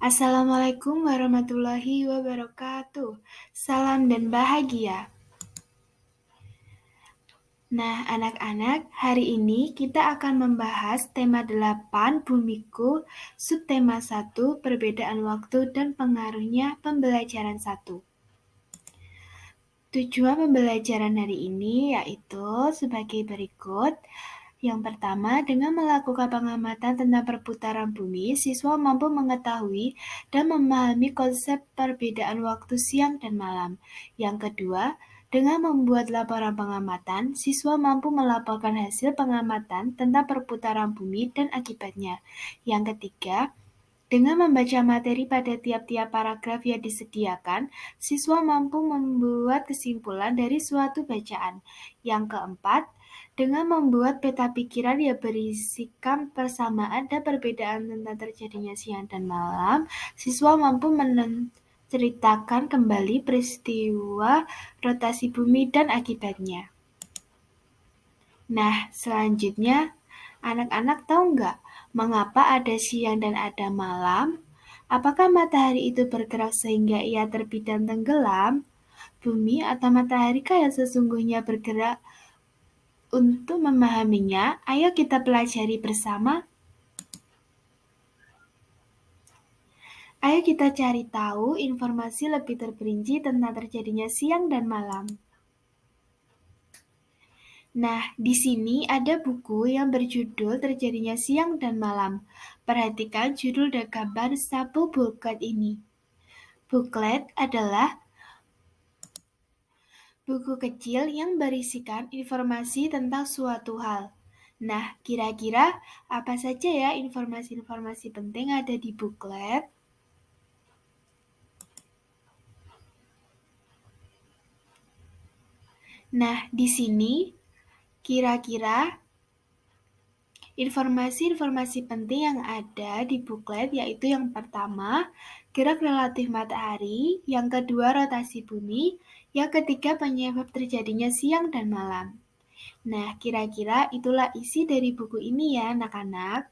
Assalamualaikum warahmatullahi wabarakatuh. Salam dan bahagia. Nah, anak-anak, hari ini kita akan membahas tema 8 Bumiku, subtema 1 perbedaan waktu dan pengaruhnya pembelajaran 1. Tujuan pembelajaran hari ini yaitu sebagai berikut. Yang pertama, dengan melakukan pengamatan tentang perputaran bumi, siswa mampu mengetahui dan memahami konsep perbedaan waktu siang dan malam. Yang kedua, dengan membuat laporan pengamatan, siswa mampu melaporkan hasil pengamatan tentang perputaran bumi dan akibatnya. Yang ketiga, dengan membaca materi pada tiap-tiap paragraf yang disediakan, siswa mampu membuat kesimpulan dari suatu bacaan. Yang keempat, dengan membuat peta pikiran yang berisikan persamaan dan perbedaan tentang terjadinya siang dan malam, siswa mampu menceritakan kembali peristiwa rotasi bumi dan akibatnya. Nah, selanjutnya, anak-anak tahu nggak mengapa ada siang dan ada malam? Apakah matahari itu bergerak sehingga ia terbit dan tenggelam? Bumi atau matahari kah yang sesungguhnya bergerak? Untuk memahaminya, ayo kita pelajari bersama. Ayo kita cari tahu informasi lebih terperinci tentang terjadinya siang dan malam. Nah, di sini ada buku yang berjudul Terjadinya Siang dan Malam. Perhatikan judul dan gambar sapu buklet ini. Buklet adalah buku kecil yang berisikan informasi tentang suatu hal. Nah, kira-kira apa saja ya informasi-informasi penting ada di buklet? Nah, di sini kira-kira informasi-informasi penting yang ada di buklet yaitu yang pertama, gerak relatif matahari, yang kedua rotasi bumi, yang ketiga penyebab terjadinya siang dan malam. Nah, kira-kira itulah isi dari buku ini ya anak-anak.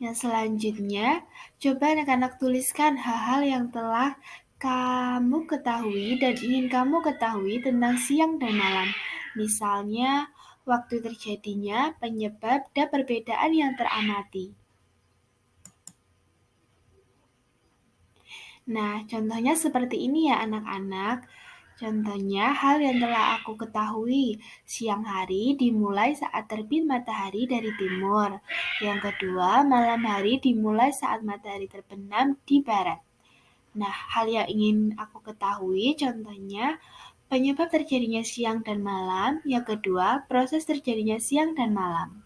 Yang selanjutnya, coba anak-anak tuliskan hal-hal yang telah kamu ketahui dan ingin kamu ketahui tentang siang dan malam. Misalnya, waktu terjadinya, penyebab, dan perbedaan yang teramati. Nah, contohnya seperti ini ya anak-anak. Contohnya, hal yang telah aku ketahui, siang hari dimulai saat terbit matahari dari timur. Yang kedua, malam hari dimulai saat matahari terbenam di barat. Nah, hal yang ingin aku ketahui, contohnya, penyebab terjadinya siang dan malam. Yang kedua, proses terjadinya siang dan malam.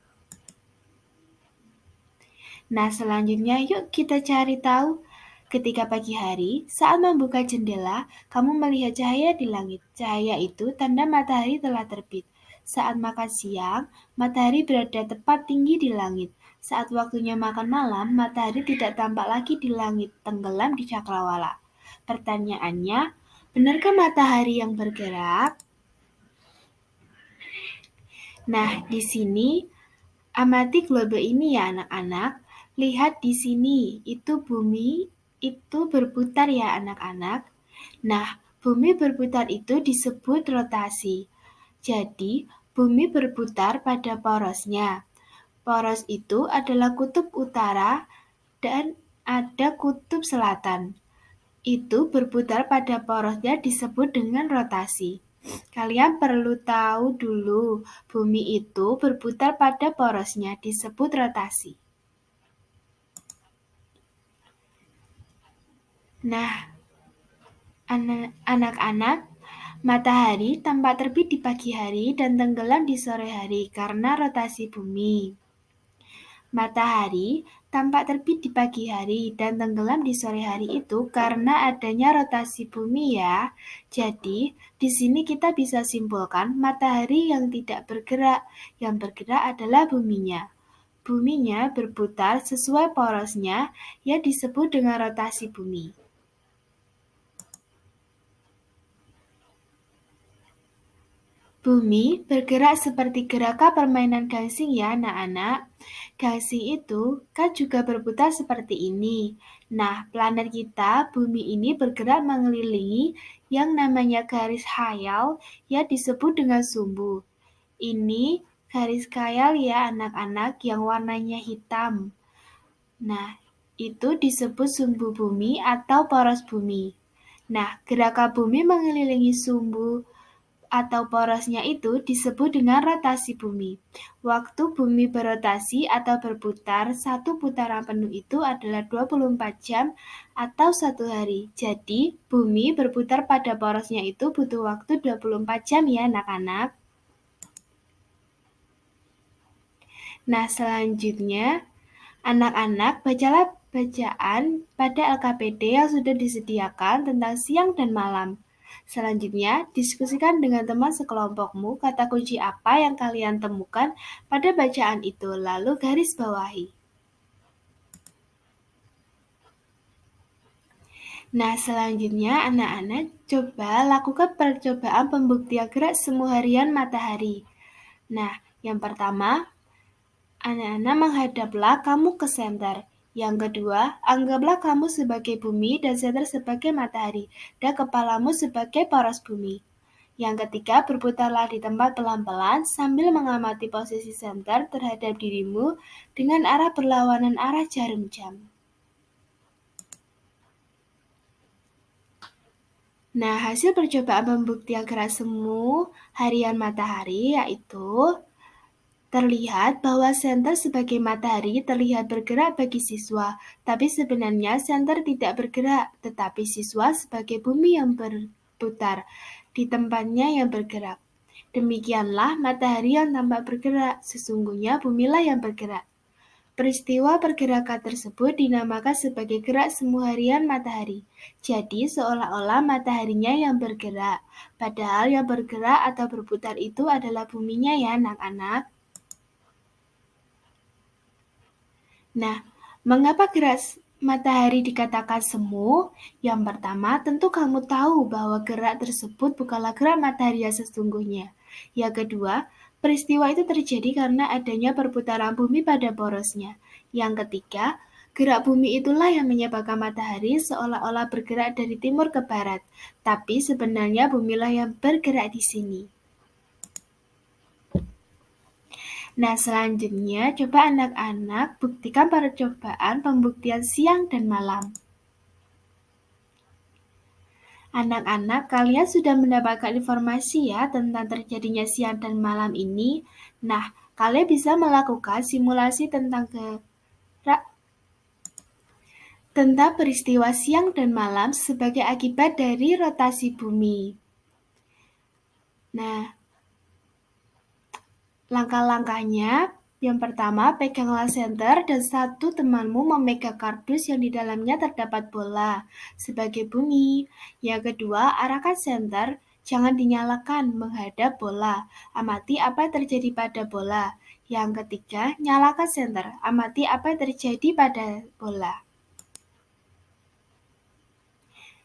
Nah, selanjutnya yuk kita cari tahu. Ketika pagi hari, saat membuka jendela, kamu melihat cahaya di langit. Cahaya itu tanda matahari telah terbit. Saat makan siang, matahari berada tepat tinggi di langit. Saat waktunya makan malam, matahari tidak tampak lagi di langit, tenggelam di cakrawala. Pertanyaannya, benarkah matahari yang bergerak? Nah, di sini amati globe ini ya anak-anak. Lihat di sini, itu bumi itu berputar ya anak-anak. Nah, bumi berputar itu disebut rotasi. Jadi, bumi berputar pada porosnya. Poros itu adalah kutub utara dan ada kutub selatan. Itu berputar pada porosnya disebut dengan rotasi. Kalian perlu tahu dulu, bumi itu berputar pada porosnya disebut rotasi. Nah, anak-anak, matahari tampak terbit di pagi hari dan tenggelam di sore hari karena rotasi bumi. Matahari tampak terbit di pagi hari dan tenggelam di sore hari itu karena adanya rotasi bumi ya. Jadi, di sini kita bisa simpulkan matahari yang tidak bergerak, yang bergerak adalah buminya. Buminya berputar sesuai porosnya yang disebut dengan rotasi bumi. Bumi bergerak seperti gerakan permainan gangsing ya anak-anak. Gangsing itu kan juga berputar seperti ini. Nah, planet kita, bumi ini bergerak mengelilingi yang namanya garis khayal ya disebut dengan sumbu. Ini garis khayal ya anak-anak yang warnanya hitam. Nah, itu disebut sumbu bumi atau poros bumi. Nah, gerakan bumi mengelilingi sumbu atau porosnya itu disebut dengan rotasi bumi. Waktu bumi berotasi atau berputar, satu putaran penuh itu adalah 24 jam atau 1 hari. Jadi, bumi berputar pada porosnya itu butuh waktu 24 jam ya anak-anak. Nah, selanjutnya, anak-anak bacalah bacaan pada LKPD yang sudah disediakan tentang siang dan malam. Selanjutnya, diskusikan dengan teman sekelompokmu kata kunci apa yang kalian temukan pada bacaan itu, lalu garis bawahi. Nah, selanjutnya anak-anak coba lakukan percobaan pembuktian gerak semu harian matahari. Nah, yang pertama, anak-anak menghadaplah kamu ke senter. Yang kedua, anggaplah kamu sebagai bumi dan senter sebagai matahari, dan kepalamu sebagai poros bumi. Yang ketiga, berputarlah di tempat pelan-pelan sambil mengamati posisi senter terhadap dirimu dengan arah berlawanan arah jarum jam. Nah, hasil percobaan pembuktian gerak semu harian matahari yaitu terlihat bahwa senter sebagai matahari terlihat bergerak bagi siswa, tapi sebenarnya senter tidak bergerak, tetapi siswa sebagai bumi yang berputar di tempatnya yang bergerak. Demikianlah matahari yang tampak bergerak, sesungguhnya bumilah yang bergerak. Peristiwa pergerakan tersebut dinamakan sebagai gerak semu harian matahari. Jadi seolah-olah mataharinya yang bergerak, padahal yang bergerak atau berputar itu adalah buminya ya anak-anak. Nah, mengapa gerak matahari dikatakan semu? Yang pertama, tentu kamu tahu bahwa gerak tersebut bukanlah gerak matahari yang sesungguhnya. Yang kedua, peristiwa itu terjadi karena adanya perputaran bumi pada porosnya. Yang ketiga, gerak bumi itulah yang menyebabkan matahari seolah-olah bergerak dari timur ke barat. Tapi sebenarnya bumilah yang bergerak di sini. Nah, selanjutnya coba anak-anak buktikan percobaan pembuktian siang dan malam. Anak-anak, kalian sudah mendapatkan informasi ya tentang terjadinya siang dan malam ini. Nah, kalian bisa melakukan simulasi tentang peristiwa siang dan malam sebagai akibat dari rotasi bumi. Nah, langkah-langkahnya, yang pertama, peganglah senter dan satu temanmu memegang kardus yang di dalamnya terdapat bola sebagai bumi. Yang kedua, arahkan senter, jangan dinyalakan menghadap bola. Amati apa yang terjadi pada bola. Yang ketiga, nyalakan senter, amati apa yang terjadi pada bola.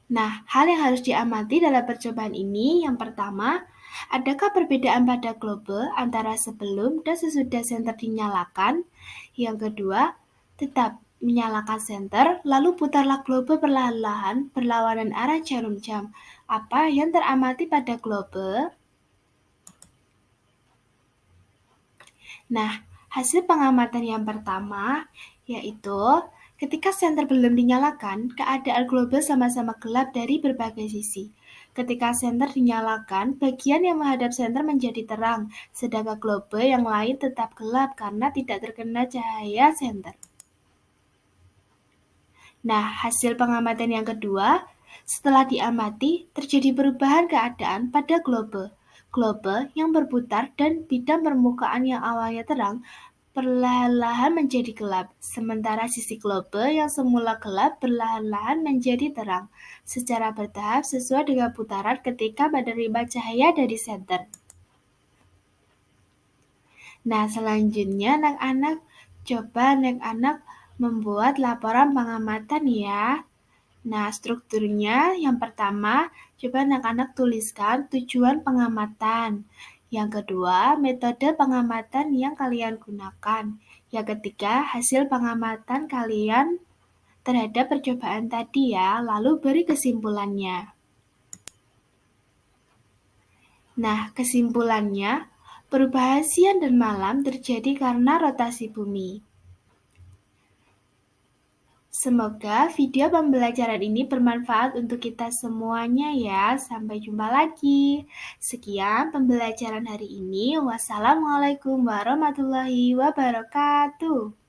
Nah, hal yang harus diamati dalam percobaan ini, yang pertama, adakah perbedaan pada globe antara sebelum dan sesudah senter dinyalakan? Yang kedua, tetap menyalakan senter, lalu putarlah globe perlahan-lahan berlawanan arah jarum jam. Apa yang teramati pada globe? Nah, hasil pengamatan yang pertama yaitu ketika senter belum dinyalakan, keadaan globe sama-sama gelap dari berbagai sisi. Ketika senter dinyalakan, bagian yang menghadap senter menjadi terang, sedangkan globe yang lain tetap gelap karena tidak terkena cahaya senter. Nah, hasil pengamatan yang kedua, setelah diamati, terjadi perubahan keadaan pada globe. Globe yang berputar dan bidang permukaan yang awalnya terang perlahan-lahan menjadi gelap, sementara sisi globe yang semula gelap perlahan-lahan menjadi terang, secara bertahap sesuai dengan putaran ketika menerima cahaya dari senter. Nah, selanjutnya anak-anak coba anak-anak membuat laporan pengamatan ya. Nah, strukturnya yang pertama, coba anak-anak tuliskan tujuan pengamatan. Yang kedua, metode pengamatan yang kalian gunakan. Yang ketiga, hasil pengamatan kalian terhadap percobaan tadi ya, lalu beri kesimpulannya. Nah, kesimpulannya, perubahan siang dan malam terjadi karena rotasi bumi. Semoga video pembelajaran ini bermanfaat untuk kita semuanya ya. Sampai jumpa lagi. Sekian pembelajaran hari ini. Wassalamualaikum warahmatullahi wabarakatuh.